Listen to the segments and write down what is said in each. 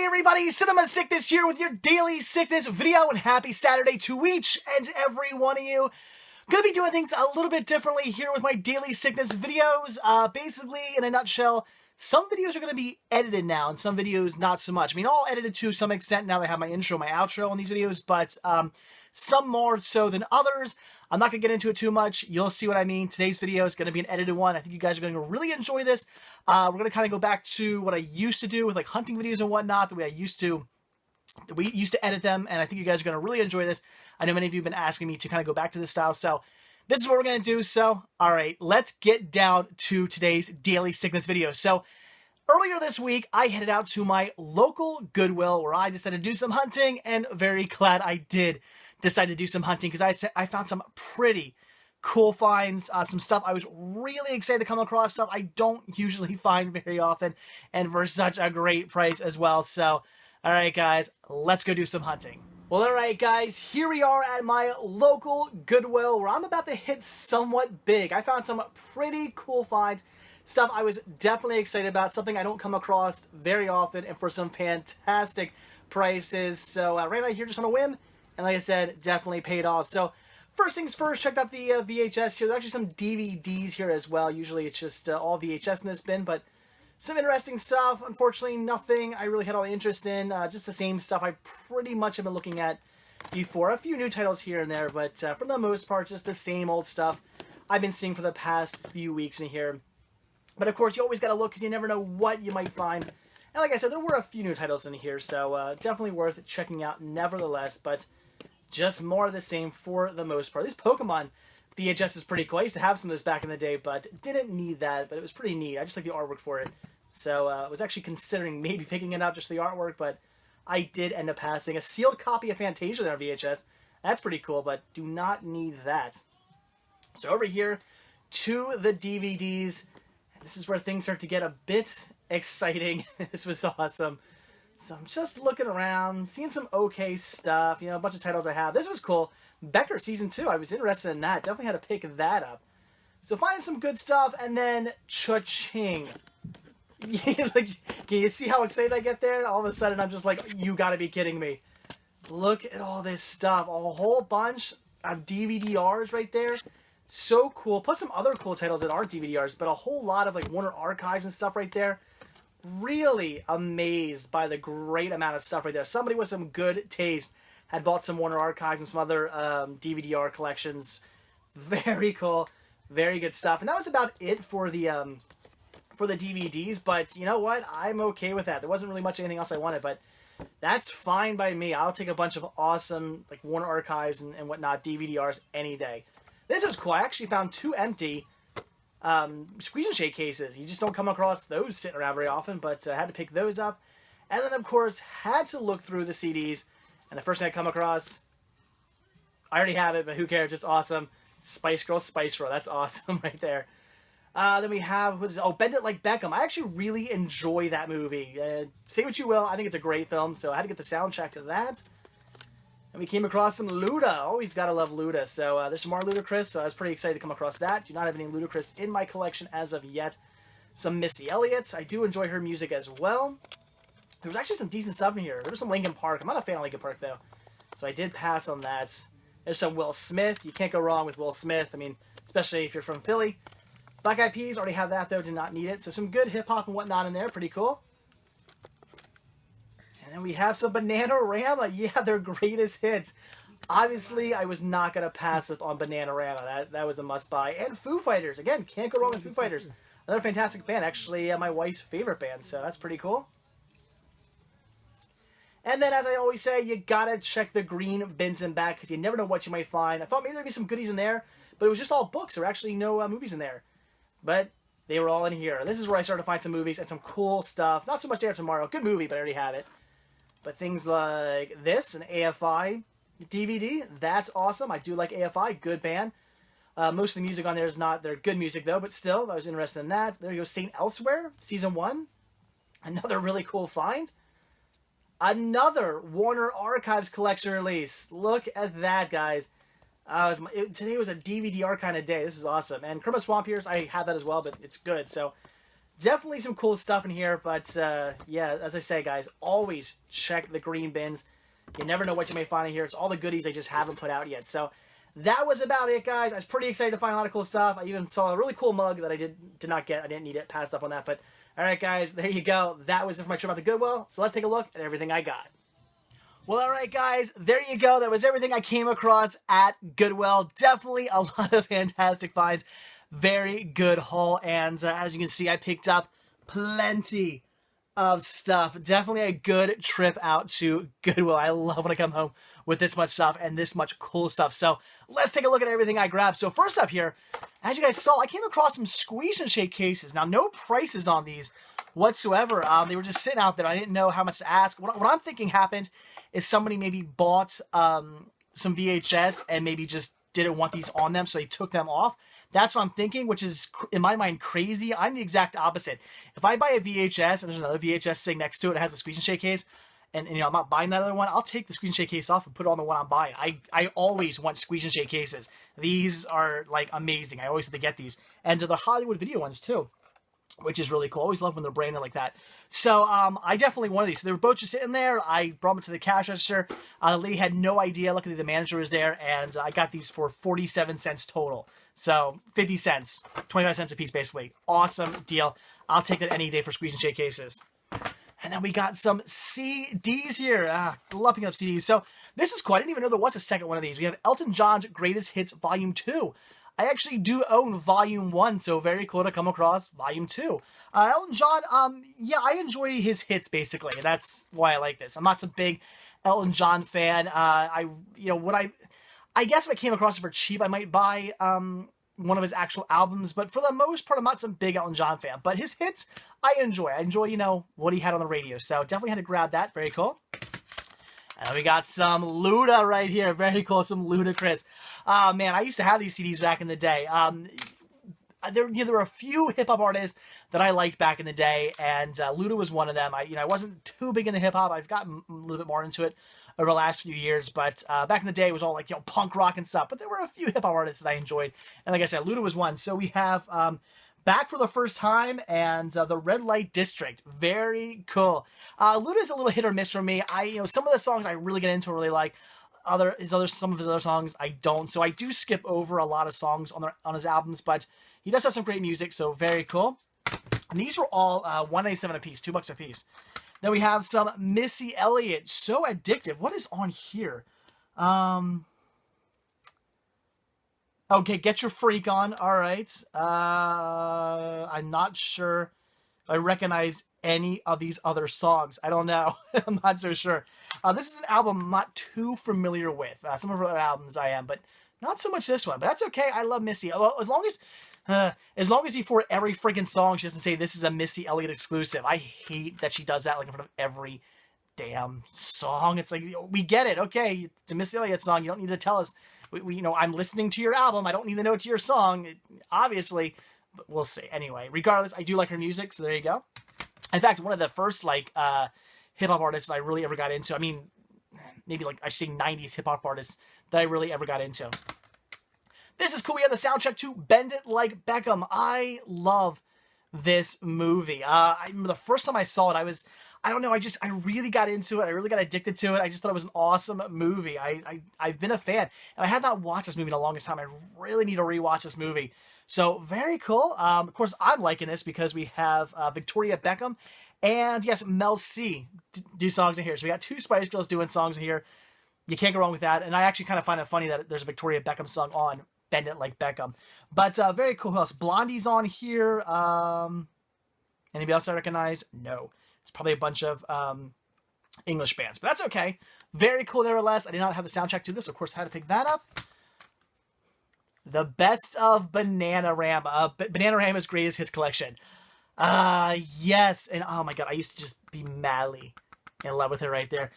Hey everybody, Cinema Sickness here with your daily sickness video, and happy Saturday to each and every one of you. Gonna be doing things a little bit differently here with my daily sickness videos. Basically, in a nutshell, some videos are gonna be edited now, and some videos not so much. I mean, all edited to some extent now that I have my intro, my outro on these videos, but some more so than others. I'm not going to get into it too much. You'll see what I mean. Today's video is going to be an edited one. I think you guys are going to really enjoy this. We're going to kind of go back to what I used to do with like hunting videos and whatnot, the way we used to edit them, and I think you guys are going to really enjoy this. I know many of you have been asking me to kind of go back to this style, so this is what we're going to do. So, all right, let's get down to today's daily sickness video. So, earlier this week, I headed out to my local Goodwill where I decided to do some hunting, and very glad I did decide to do some hunting because I found some pretty cool finds, some stuff I was really excited to come across, stuff I don't usually find very often, and for such a great price as well. So, alright guys, let's go do some hunting. Well, alright guys, here we are at my local Goodwill where I'm about to hit somewhat big. I found some pretty cool finds, stuff I was definitely excited about, something I don't come across very often, and for some fantastic prices. So, right out here just on a whim, and like I said, definitely paid off. So, first things first, checked out the VHS here. There's actually some DVDs here as well. Usually it's just all VHS in this bin, but some interesting stuff. Unfortunately, nothing I really had all the interest in. Just the same stuff I pretty much have been looking at before. A few new titles here and there, but for the most part, just the same old stuff I've been seeing for the past few weeks in here. But of course, you always got to look because you never know what you might find. And like I said, there were a few new titles in here, so definitely worth checking out nevertheless. But just more of the same for the most part. This Pokemon VHS is pretty cool. I used to have some of this back in the day, but didn't need that. But it was pretty neat. I just like the artwork for it. So I was actually considering maybe picking it up just for the artwork, but I did end up passing. A sealed copy of Fantasia there on VHS. That's pretty cool, but do not need that. So over here to the DVDs. This is where things start to get a bit exciting. This was awesome. So I'm just looking around, seeing some okay stuff, you know, a bunch of titles I have. This was cool. Becker Season 2, I was interested in that. Definitely had to pick that up. So finding some good stuff, and then cha-ching. Like, can you see how excited I get there? All of a sudden, I'm just like, you gotta be kidding me. Look at all this stuff. A whole bunch of DVD-Rs right there. So cool. Plus some other cool titles that aren't DVD-Rs, but a whole lot of like Warner Archives and stuff right there. Really amazed by the great amount of stuff right there. Somebody with some good taste had bought some Warner Archives and some other DVD-R collections. Very cool, very good stuff. And that was about it for the DVDs. But you know what? I'm okay with that. There wasn't really much anything else I wanted, but that's fine by me. I'll take a bunch of awesome like Warner Archives and whatnot DVD-Rs any day. This was cool. I actually found 2 empty squeeze and shake cases. You just don't come across those sitting around very often, but I had to pick those up. And then, of course, had to look through the CDs. And the first thing I come across, I already have it, but who cares? It's awesome. Spice Girl, Spice Girl. That's awesome right there. Then we have, Bend It Like Beckham. I actually really enjoy that movie. Say what you will, I think it's a great film, so I had to get the soundtrack to that. And we came across some Luda. Always gotta love Luda. So there's some more Ludacris, so I was pretty excited to come across that. Do not have any Ludacris in my collection as of yet. Some Missy Elliott. I do enjoy her music as well. There was actually some decent stuff in here. There was some Linkin Park. I'm not a fan of Linkin Park, though. So I did pass on that. There's some Will Smith. You can't go wrong with Will Smith. I mean, especially if you're from Philly. Black Eyed Peas, already have that, though. Did not need it. So some good hip-hop and whatnot in there. Pretty cool. And we have some Bananarama. Yeah, their greatest hits. Obviously, I was not going to pass up on Bananarama. That was a must-buy. And Foo Fighters. Again, can't go wrong with Foo Fighters. Another fantastic band. Actually, my wife's favorite band. So that's pretty cool. And then, as I always say, you got to check the green bins and back because you never know what you might find. I thought maybe there'd be some goodies in there, but it was just all books. There were actually no movies in there. But they were all in here. This is where I started to find some movies and some cool stuff. Not so much Day After Tomorrow. Good movie, but I already have it. But things like this, an AFI DVD, that's awesome. I do like AFI, good band. Most of the music on there is not their good music, though, but still, I was interested in that. There you go, Saint Elsewhere, Season 1. Another really cool find. Another Warner Archives collection release. Look at that, guys. Today was a DVD-R kind of day. This is awesome. And Kermit Swamp Ears, I had that as well, but it's good. So Definitely some cool stuff in here, but yeah, as I say, guys, always check the green bins. You never know what you may find in here. It's all the goodies they just haven't put out yet. So that was about it, guys. I was pretty excited to find a lot of cool stuff. I even saw a really cool mug that I did not get. I didn't need it. Passed up on that. But all right, guys, there you go. That was it for my trip out to Goodwill. So let's take a look at everything I got. Well, all right, guys, there you go. That was everything I came across at Goodwill. Definitely a lot of fantastic finds. Very good haul, and as you can see, I picked up plenty of stuff. Definitely a good trip out to Goodwill. I love when I come home with this much stuff and this much cool stuff. So let's take a look at everything I grabbed. So first up here, as you guys saw, I came across some Squeeze and Shake cases. Now, no prices on these whatsoever. They were just sitting out there. I didn't know how much to ask. What I'm thinking happened is somebody maybe bought some VHS and maybe just didn't want these on them, so they took them off. That's what I'm thinking, which is, in my mind, crazy. I'm the exact opposite. If I buy a VHS and there's another VHS sitting next to it, it has a Squeeze and Shake case, and you know, I'm not buying that other one, I'll take the Squeeze and Shake case off and put it on the one I'm buying. I always want Squeeze and Shake cases. These are, like, amazing. I always have to get these. And they're the Hollywood Video ones, too, which is really cool. I always love when they're branded like that. So I definitely wanted these. So they were both just sitting there. I brought them to the cash register. The lady had no idea. Luckily, the manager was there, and I got these for 47 cents total. So 50 cents, 25 cents a piece, basically. Awesome deal. I'll take that any day for Squeeze and Shake cases. And then we got some CDs here. Love picking up CDs. So this is cool. I didn't even know there was a second one of these. We have Elton John's Greatest Hits Volume 2. I actually do own Volume 1, so very cool to come across Volume 2. Elton John, yeah, I enjoy his hits, basically, and that's why I like this. I'm not some big Elton John fan. I guess if I came across it for cheap, I might buy one of his actual albums, but for the most part, I'm not some big Elton John fan. But his hits, I enjoy. I enjoy, you know, what he had on the radio, so definitely had to grab that. Very cool. And we got some Luda right here. Very cool. Some Ludacris. Man, I used to have these CDs back in the day. There were a few hip-hop artists that I liked back in the day, and Luda was one of them. I wasn't too big into hip-hop. I've gotten a little bit more into it over the last few years, but back in the day, it was all like, punk rock and stuff. But there were a few hip-hop artists that I enjoyed, and like I said, Luda was one. So we have Back for the First Time and the Red Light District. Very cool. Luda's a little hit or miss for me. Some of the songs I really get into, really like. Some of his other songs I don't. So I do skip over a lot of songs on his albums, but he does have some great music. So very cool. And these were all $1.97 a piece, $2 a piece. Then we have some Missy Elliott. So Addictive. What is on here? Okay, Get Your Freak On. All right. I'm not sure I recognize any of these other songs. I don't know. I'm not so sure. This is an album I'm not too familiar with. Some of her other albums I am, but not so much this one. But that's okay. I love Missy. As long as before every freaking song she doesn't say this is a Missy Elliott exclusive. I hate that she does that like in front of every damn song. It's like, we get it. Okay, it's a Missy Elliott song. You don't need to tell us. I'm listening to your album. I don't need to know to your song, obviously, but we'll see. Anyway, regardless, I do like her music, so there you go. In fact, one of the first, hip-hop artists I really ever got into, maybe, I should say 90s hip-hop artists that I really ever got into. This is cool. We have the soundtrack to Bend It Like Beckham. I love this movie. I remember the first time I saw it, I really got into it. I really got addicted to it. I just thought it was an awesome movie. I've been a fan. And I have not watched this movie in the longest time. I really need to rewatch this movie. So, very cool. Of course, I'm liking this because we have Victoria Beckham and, yes, Mel C do songs in here. So we got two Spice Girls doing songs in here. You can't go wrong with that. And I actually kind of find it funny that there's a Victoria Beckham song on Bend It Like Beckham. But very cool. Who else? Blondie's on here. Anybody else I recognize? No. It's probably a bunch of English bands, but that's okay. Very cool, nevertheless. I did not have the soundtrack to this. Of course, I had to pick that up. The Best of Bananarama. Bananarama's Greatest Hits Collection. Yes. And oh my god, I used to just be madly in love with her right there.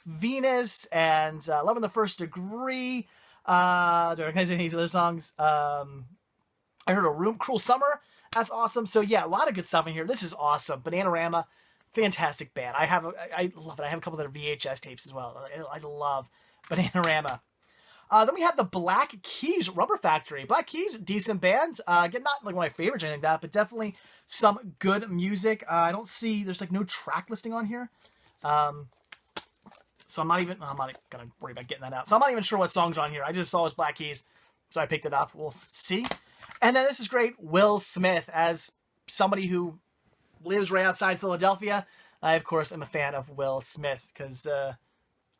Venus and Love in the First Degree. Do I recognize any of these other songs? I heard Cruel Summer. That's awesome. So yeah, a lot of good stuff in here. This is awesome. Bananarama, fantastic band. I love it. I have a couple of their VHS tapes as well. I love Bananarama. Then we have the Black Keys Rubber Factory. Black Keys, decent band. Again, not like one of my favorites or anything like that, but definitely some good music. I don't see, there's like no track listing on here. So I'm not gonna worry about getting that out. So I'm not even sure what song's on here. I just saw it was Black Keys, so I picked it up. We'll see. And then this is great. Will Smith, as somebody who lives right outside Philadelphia, I of course am a fan of Will Smith because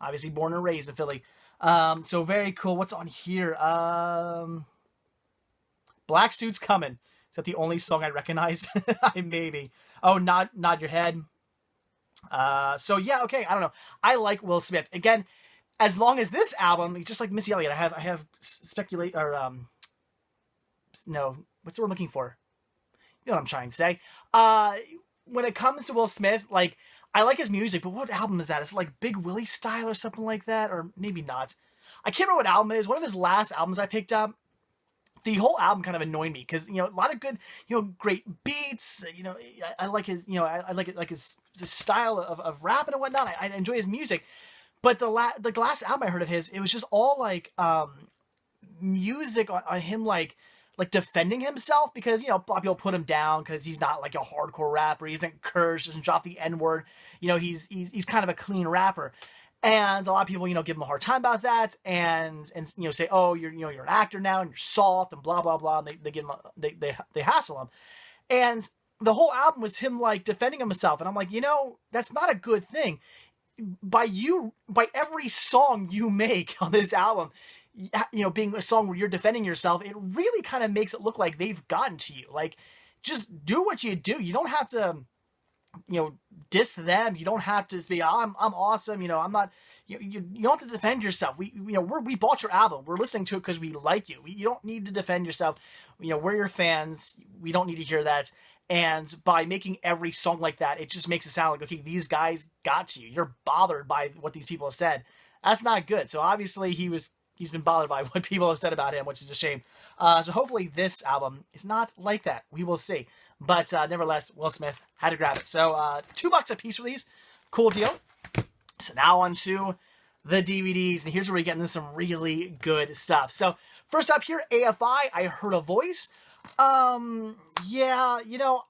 obviously born and raised in Philly. So very cool. What's on here? Black Suit's Coming. Is that the only song I recognize? Maybe. Oh, Nod Your Head. So yeah, okay, I don't know. I like Will Smith. Again, as long as this album, just like Missy Elliott, I have speculate, or, no, what's the word I'm looking for? You know what I'm trying to say. When it comes to Will Smith, like, I like his music, but what album is that? Is it like Big Willie style or something like that? Or maybe not. I can't remember what album it is. One of his last albums I picked up, the whole album kind of annoyed me because, you know, a lot of good, you know, great beats. You know, I like his, you know, I like it, like his style of rapping and whatnot. I enjoy his music, but the last album I heard of his, it was just all like music on him like defending himself because, you know, a lot of people put him down because he's not like a hardcore rapper. He doesn't curse, doesn't drop the N-word. You know, he's kind of a clean rapper. And a lot of people, you know, give him a hard time about that, and you know, say, oh, you're an actor now, and you're soft, and blah blah blah. And they give him, they hassle him, and the whole album was him like defending himself, and I'm like, you know, that's not a good thing. By every song you make on this album, you know, being a song where you're defending yourself, it really kind of makes it look like they've gotten to you. Like, just do what you do. You don't have to, you know, diss them. You don't have to be, I'm awesome. You know, I'm not, you don't have to defend yourself. We bought your album. We're listening to it because we like you. You don't need to defend yourself. You know, we're your fans. We don't need to hear that. And by making every song like that, it just makes it sound like, okay, these guys got to you. You're bothered by what these people have said. That's not good. So obviously he's been bothered by what people have said about him, which is a shame. So hopefully this album is not like that. We will see. But nevertheless, Will Smith had to grab it. So $2 a piece for these. Cool deal. So now on to the DVDs. And here's where we get into some really good stuff. So first up here, AFI, I Heard a Voice. Yeah, you know,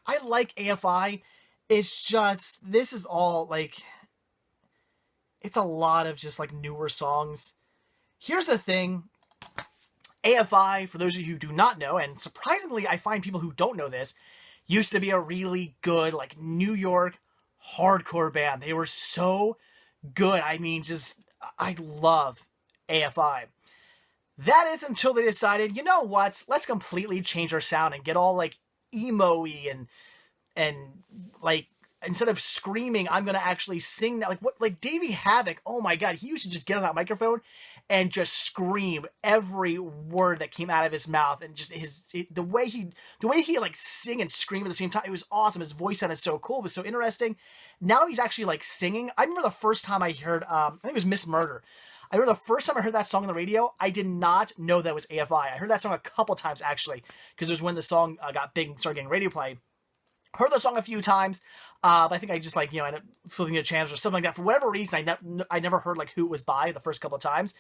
I like AFI. It's just, this is all like, it's a lot of just like newer songs. Here's the thing. AFI, for those of you who do not know, and surprisingly I find people who don't know this, used to be a really good, like, New York hardcore band. They were so good. I mean, just, I love AFI. That is until they decided, you know what, let's completely change our sound and get all, like, emo-y and like, instead of screaming, I'm going to actually sing now. Like, what, like, Davey Havok, oh my god, he used to just get on that microphone and just scream every word that came out of his mouth, and just the way he like sing and scream at the same time, it was awesome. His voice sounded so cool, it was so interesting. Now he's actually like singing. I remember the first time I heard, I think it was Miss Murder. I remember the first time I heard that song on the radio, I did not know that was AFI. I heard that song a couple times actually, because it was when the song got big and started getting radio play. Heard the song a few times, but I think I just, like, you know, ended up flipping the channels or something like that. For whatever reason, I never heard, like, who it was by the first couple of times.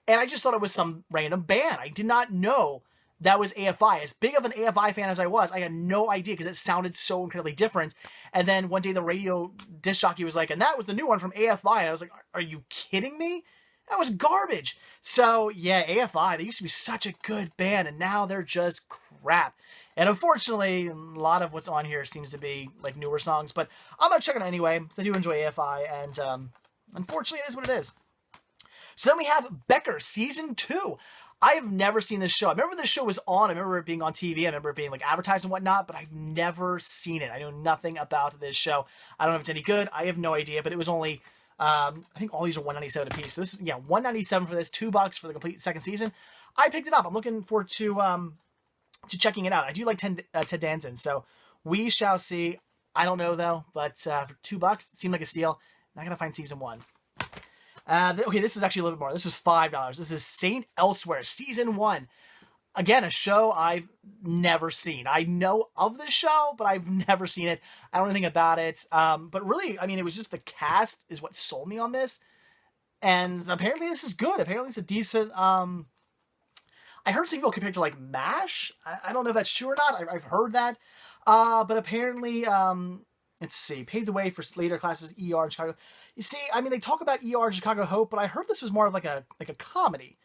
And I just thought it was some random band. I did not know that was AFI. As big of an AFI fan as I was, I had no idea because it sounded so incredibly different. And then one day the radio disc jockey was like, and that was the new one from AFI. And I was like, are you kidding me? That was garbage. So, yeah, AFI, they used to be such a good band, and now they're just crap. And unfortunately, a lot of what's on here seems to be, like, newer songs. But I'm going to check it out anyway, because I do enjoy AFI. And unfortunately, it is what it is. So then we have Becker Season 2. I have never seen this show. I remember this show was on. I remember it being on TV. I remember it being, like, advertised and whatnot. But I've never seen it. I know nothing about this show. I don't know if it's any good. I have no idea. But it was only, I think all these are $1.97 a piece. So this is, yeah, $1.97 for this. $2 for the complete second season. I picked it up. I'm looking forward to checking it out. I do like Ted Danson, so we shall see. I don't know, though, but for $2, it seemed like a steal. Not going to find Season 1. Okay, this was actually a little bit more. This was $5. This is Saint Elsewhere, Season 1. Again, a show I've never seen. I know of the show, but I've never seen it. I don't know anything about it. But really, I mean, it was just the cast is what sold me on this. And apparently this is good. Apparently it's a decent, I heard some people compare it to like MASH. I don't know if that's true or not. I've heard that. But apparently, let's see, paved the way for later classes, ER in Chicago. You see, I mean, they talk about ER in Chicago Hope, but I heard this was more of like a comedy.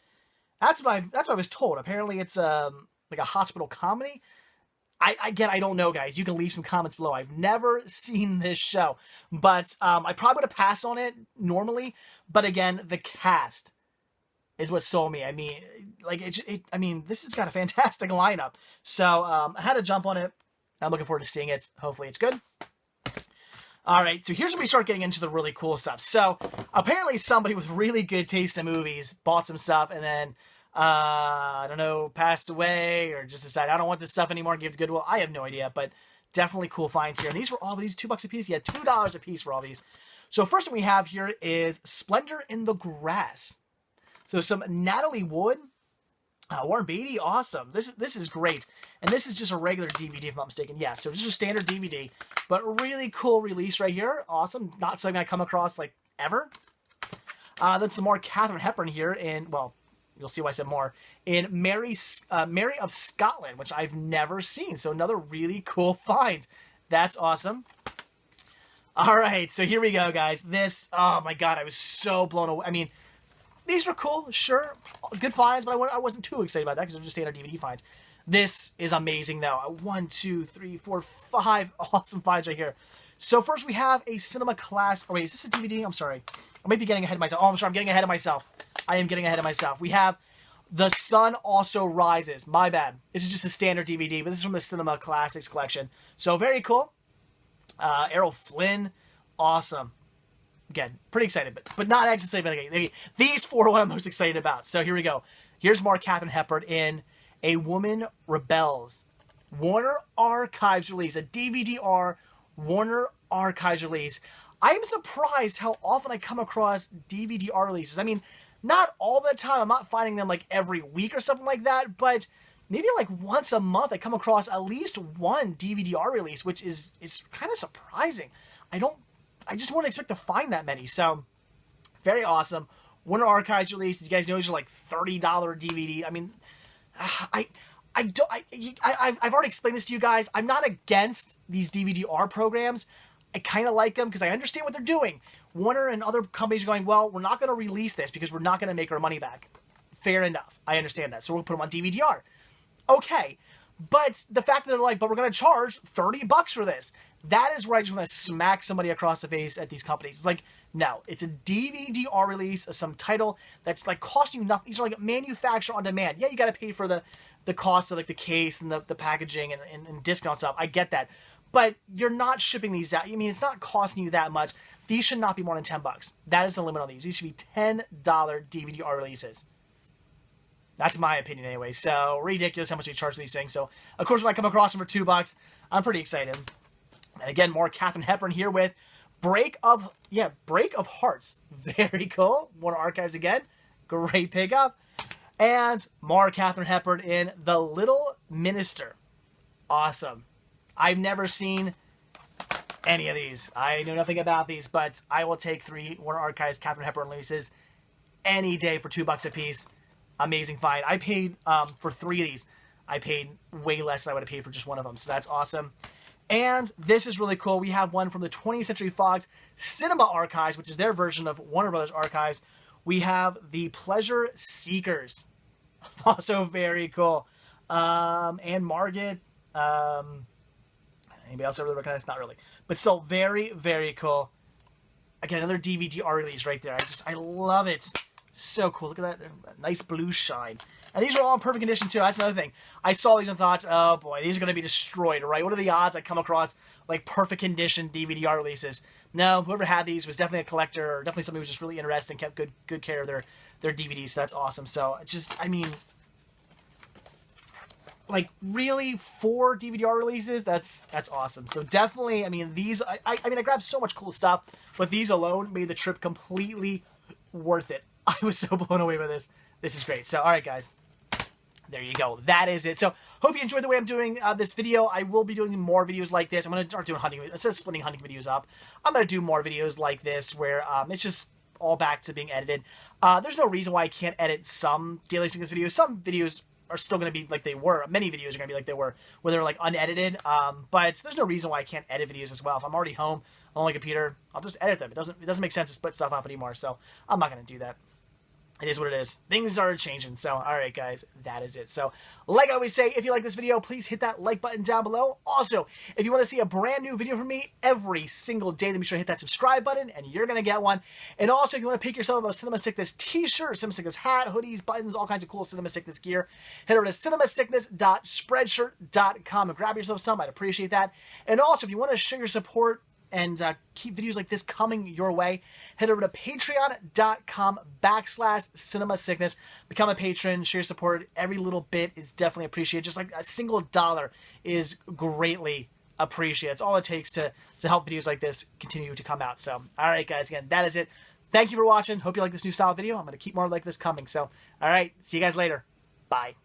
That's what I was told. Apparently it's like a hospital comedy. Again, I don't know, guys. You can leave some comments below. I've never seen this show, but I probably would have passed on it normally. But again, the cast is what sold me. I mean, like I mean, this has got a fantastic lineup. So I had to jump on it. I'm looking forward to seeing it. Hopefully, it's good. All right, so here's when we start getting into the really cool stuff. So apparently, somebody with really good taste in movies bought some stuff and then, I don't know, passed away or just decided, I don't want this stuff anymore, give it to Goodwill. I have no idea, but definitely cool finds here. And these were all these $2 a piece. You had $2 a piece for all these. So first one we have here is Splendor in the Grass. So some Natalie Wood, Warren Beatty, awesome. This is great. And this is just a regular DVD, if I'm not mistaken. Yeah, so just a standard DVD, but really cool release right here. Awesome. Not something I come across, like, ever. Then some more Katharine Hepburn here in, well, you'll see why I said more, in Mary of Scotland, which I've never seen. So another really cool find. That's awesome. All right, so here we go, guys. This, oh my God, I was so blown away. I mean, these were cool, sure, good finds, but I wasn't too excited about that because they're just standard DVD finds. This is amazing, though. 1, 2, 3, 4, 5 awesome finds right here. So first we have a cinema class. Oh wait, is this a DVD? I'm sorry. I might be getting ahead of myself. Oh, I'm sorry, I'm getting ahead of myself. I am getting ahead of myself. We have The Sun Also Rises. My bad. This is just a standard DVD, but this is from the Cinema Classics collection. So very cool. Errol Flynn, awesome. Again, pretty excited, but not as excited about the game. These four are what I'm most excited about. So here we go. Here's more Katharine Hepburn in A Woman Rebels. Warner Archives release, a DVD-R Warner Archives release. I am surprised how often I come across DVD-R releases. I mean, not all the time. I'm not finding them like every week or something like that, but maybe like once a month I come across at least one DVD-R release, which is kind of surprising. I just wouldn't expect to find that many. So very awesome. Warner Archives release. You guys know these are like $30 DVD. I mean, I've already explained this to you guys. I'm not against these DVD-R programs. I kind of like them because I understand what they're doing. Warner and other companies are going, well, we're not going to release this because we're not going to make our money back. Fair enough. I understand that. So we'll put them on DVD-R. Okay. But the fact that they're like, but we're going to charge $30 for this. That is where I just want to smack somebody across the face at these companies. It's like, no, it's a DVD-R release of some title that's like costing you nothing. These are like manufacture on demand. Yeah, you got to pay for the cost of like the case and the packaging and discount stuff. I get that. But you're not shipping these out. I mean, it's not costing you that much. These should not be more than $10. That is the limit on these. These should be $10 DVD-R releases. That's my opinion anyway. So ridiculous how much they charge for these things. So of course, when I come across them for $2, I'm pretty excited. And again, more Katharine Hepburn here with Break of Hearts. Very cool. Warner Archives again. Great pickup. And more Katharine Hepburn in The Little Minister. Awesome. I've never seen any of these. I know nothing about these, but I will take 3 Warner Archives Katharine Hepburn releases any day for $2 a piece. Amazing find. I paid for 3 of these. I paid way less than I would have paid for just one of them. So that's awesome. And this is really cool. We have one from the 20th Century Fox Cinema Archives, which is their version of Warner Brothers Archives. We have The Pleasure Seekers. Also very cool. And Margaret. Anybody else ever recognize? Not really. But still very, very cool. Again, another DVD-R release right there. I love it. So cool. Look at that. Nice blue shine. And these are all in perfect condition, too. That's another thing. I saw these and thought, oh, boy, these are going to be destroyed, right? What are the odds I come across, like, perfect condition DVD-R releases? No, whoever had these was definitely a collector or definitely somebody who was just really interested and kept good care of their DVDs. So that's awesome. So, I mean, like, really, 4 DVD-R releases? That's awesome. So definitely, I mean, these, I mean, I grabbed so much cool stuff, but these alone made the trip completely worth it. I was so blown away by this. This is great. So, all right, guys. There you go. That is it. So, hope you enjoyed the way I'm doing this video. I will be doing more videos like this. I'm going to start doing hunting. Instead of splitting hunting videos up, I'm going to do more videos like this where it's just all back to being edited. There's no reason why I can't edit some daily sickness videos. Some videos are still going to be like they were. Many videos are going to be like they were, where they're like unedited. But there's no reason why I can't edit videos as well. If I'm already home on my computer, I'll just edit them. It doesn't make sense to split stuff up anymore, so I'm not going to do that. It is what it is. Things are changing. So, all right, guys, that is it. So, like I always say, if you like this video, please hit that like button down below. Also, if you want to see a brand new video from me every single day, then be sure to hit that subscribe button, and you're going to get one. And also, if you want to pick yourself up a Cinema Sickness t-shirt, Cinema Sickness hat, hoodies, buttons, all kinds of cool Cinema Sickness gear, head over to cinemasickness.spreadshirt.com and grab yourself some. I'd appreciate that. And also, if you want to show your support and keep videos like this coming your way, head over to patreon.com/CinemaSickness. Become a patron, share your support. Every little bit is definitely appreciated. Just like a single dollar is greatly appreciated. It's all it takes to help videos like this continue to come out. So, all right, guys, again, that is it. Thank you for watching. Hope you like this new style video. I'm going to keep more like this coming. So, all right, see you guys later. Bye.